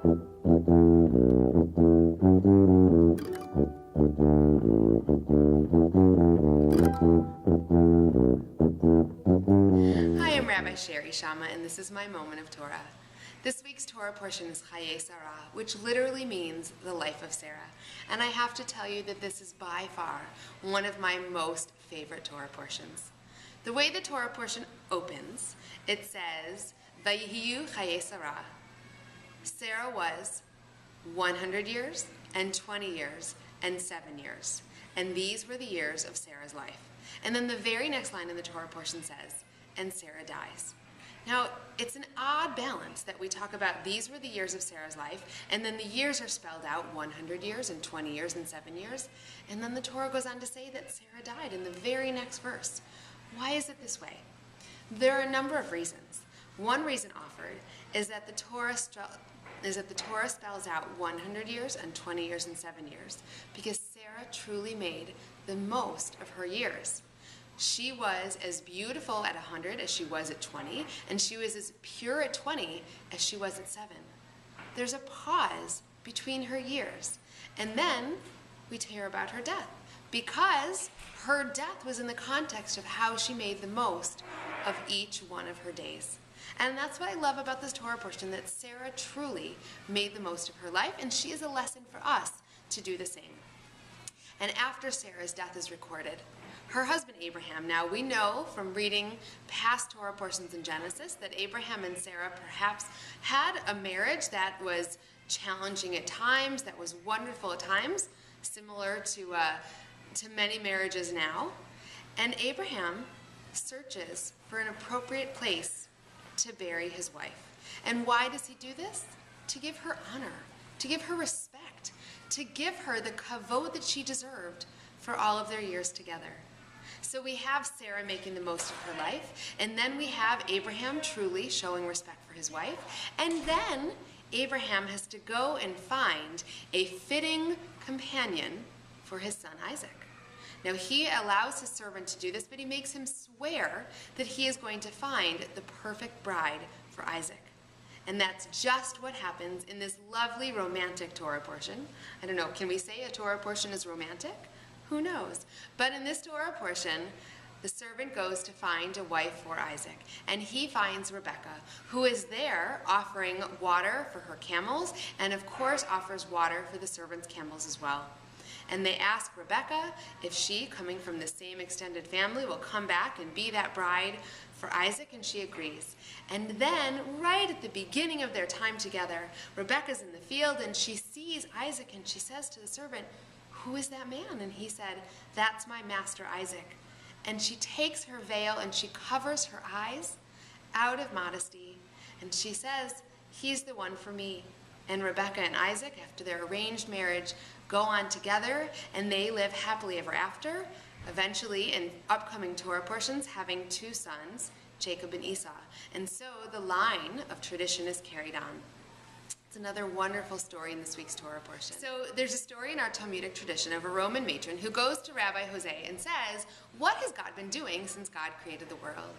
Hi, I'm Rabbi Shari Shamah, and this is my Moment of Torah. This week's Torah portion is Chayei Sarah, which literally means the life of Sarah. And I have to tell you that this is by far one of my most favorite Torah portions. The way the Torah portion opens, it says, Vayihiyu Chayei Sarah. Sarah was 100 years and 20 years and 7 years. And these were the years of Sarah's life. And then the very next line in the Torah portion says, and Sarah dies. Now, it's an odd balance that we talk about these were the years of Sarah's life, and then the years are spelled out 100 years and 20 years and 7 years, and then the Torah goes on to say that Sarah died in the very next verse. Why is it this way? There are a number of reasons. One reason offered is that the Torah spells out 100 years and 20 years and 7 years because Sarah truly made the most of her years. She was as beautiful at 100 as she was at 20, and she was as pure at 20 as she was at 7. There's a pause between her years, and then we hear about her death because her death was in the context of how she made the most of each one of her days. And that's what I love about this Torah portion, that Sarah truly made the most of her life, and she is a lesson for us to do the same. And after Sarah's death is recorded, her husband Abraham, now we know from reading past Torah portions in Genesis that Abraham and Sarah perhaps had a marriage that was challenging at times, that was wonderful at times, similar to many marriages now. And Abraham searches for an appropriate place to bury his wife. And why does he do this? To give her honor, to give her respect, to give her the kavod that she deserved for all of their years together. So we have Sarah making the most of her life, and then we have Abraham truly showing respect for his wife, and then Abraham has to go and find a fitting companion for his son Isaac. Now he allows his servant to do this, but he makes him swear that he is going to find the perfect bride for Isaac. And that's just what happens in this lovely romantic Torah portion. I don't know, can we say a Torah portion is romantic? Who knows? But in this Torah portion, the servant goes to find a wife for Isaac, and he finds Rebekah, who is there offering water for her camels, and of course offers water for the servant's camels as well. And they ask Rebekah if she, coming from the same extended family, will come back and be that bride for Isaac, and she agrees. And then, right at the beginning of their time together, Rebekah's in the field, and she sees Isaac, and she says to the servant, "Who is that man?" And he said, "That's my master Isaac." And she takes her veil and she covers her eyes out of modesty. And she says, "He's the one for me." And Rebekah and Isaac, after their arranged marriage, go on together and they live happily ever after, eventually in upcoming Torah portions having 2 sons, Jacob and Esau. And so the line of tradition is carried on. It's another wonderful story in this week's Torah portion. So there's a story in our Talmudic tradition of a Roman matron who goes to Rabbi Jose and says, "What has God been doing since God created the world?"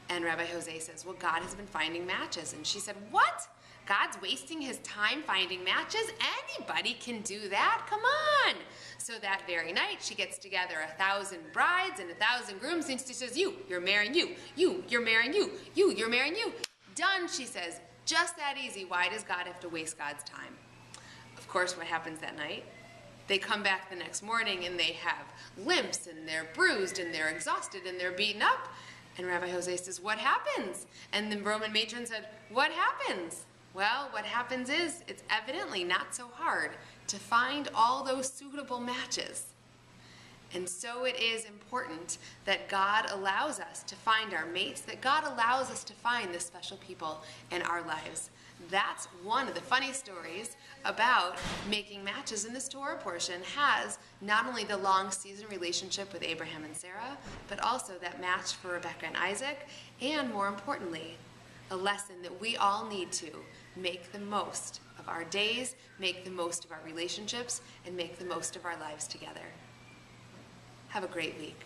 And Rabbi Jose says, "Well, God has been finding matches." And she said, "What? God's wasting his time finding matches? Anybody can do that. Come on." So that very night, she gets together 1,000 brides and 1,000 grooms, and she says, you're marrying you, you're marrying you, you're marrying you. Done, she says. Just that easy. Why does God have to waste God's time? Of course, what happens that night? They come back the next morning and they have limps and they're bruised and they're exhausted and they're beaten up. And Rabbi Jose says, "What happens?" And the Roman matron said, "What happens?" Well, what happens is it's evidently not so hard to find all those suitable matches. And so it is important that God allows us to find our mates, that God allows us to find the special people in our lives. That's one of the funny stories about making matches in this Torah portion, has not only the long season relationship with Abraham and Sarah, but also that match for Rebekah and Isaac, and more importantly, a lesson that we all need to make the most of our days, make the most of our relationships, and make the most of our lives together. Have a great week.